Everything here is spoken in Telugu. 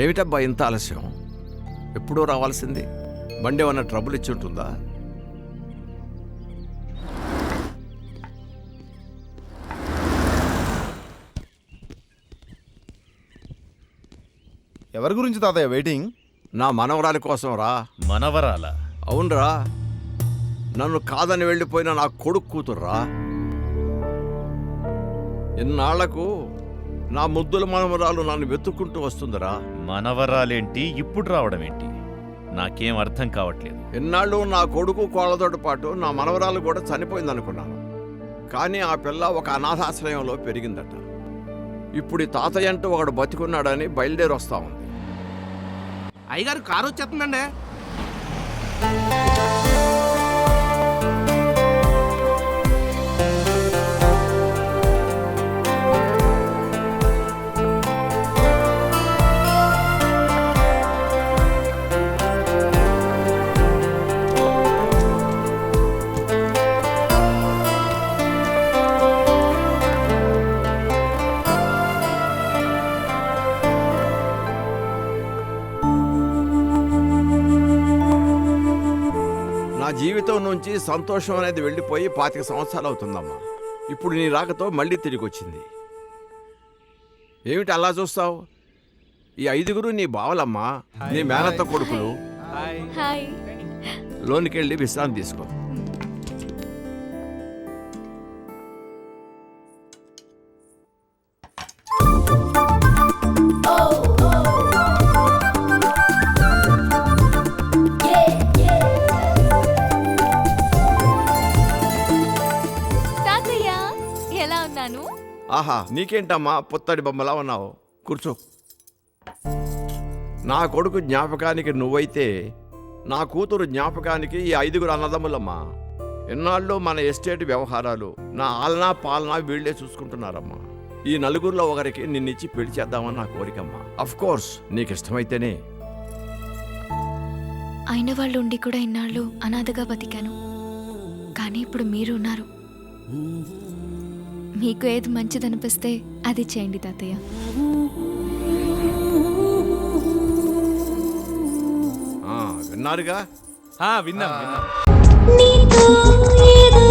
ఏమిటబ్బా ఇంత ఆలస్యం? ఎప్పుడూ రావాల్సింది. బండి ఏమన్నా ట్రబుల్ ఇచ్చి ఉంటుందా? ఎవరి గురించి తాతయ్య వెయిటింగ్? నా మనవరాలి కోసం రా. మనవరాల? అవునరా, నన్ను కాదని వెళ్ళిపోయిన నా కొడుకు కూతుర్రా. ఇన్నాళ్లకు నా ముద్దుల మనవరాలు నన్ను వెతుక్కుంటూ వస్తుందిరా. మనవరాలేంటి ఇప్పుడు రావడం ఏంటి? నాకేం అర్థం కావట్లేదు. ఇన్నాళ్ళు నా కొడుకు కోళ్ళతోటి పాటు నా మనవరాలు కూడా చనిపోయిందనుకున్నాను. కానీ ఆ పిల్ల ఒక అనాథాశ్రయంలో పెరిగిందట. ఇప్పుడు ఈ తాతయ్య అంటూ ఒకడు బతికున్నాడని బయలుదేరి వస్తా ఉంది. అయ్యగారు కారు వచ్చేస్తుందండి. నా జీవితం నుంచి సంతోషం అనేది వెళ్ళిపోయి 25 సంవత్సరాలు అవుతుందమ్మా. ఇప్పుడు నీ రాకతో మళ్ళీ తిరిగి వచ్చింది. ఏమిటి అలా చూస్తావు? ఈ 5గురు నీ బావలమ్మా, నీ మేనత్త కొడుకులు. హాయ్. లోనికి వెళ్ళి విశ్రాంతి తీసుకో. తాతయ్య ఎలా ఉన్నాను? ఆహా, నీకేంటమ్మా పుత్తడి బొమ్మలా ఉన్నావు. కూర్చో. నా కొడుకు జ్ఞాపకానికి నువ్వైతే నా కూతురు జ్ఞాపకానికి ఈ 5గురు అన్నదమ్ములమ్మా. ఎన్నాళ్ళు మన ఎస్టేట్ వ్యవహారాలు, నా ఆలనా పాలనా వీళ్లే చూసుకుంటున్నారమ్మా. ఈ నలుగురిలో ఒకరికి నిన్నిచ్చి పెళ్లి చేద్దామని నా కోరికమ్మా. అఫ్ కోర్స్ నీకు ఇష్టమైతేనే. అయిన వాళ్ళు ఉండి కూడా ఇన్నాళ్ళు అనాథగా బతికాను. కానీ ఇప్పుడు మీరు ఉన్నారు. మీకు ఏది మంచిదనిపిస్తే అది చేయండి తాతయ్య. విన్నారుగా? విన్నాం. నీతో ఏదో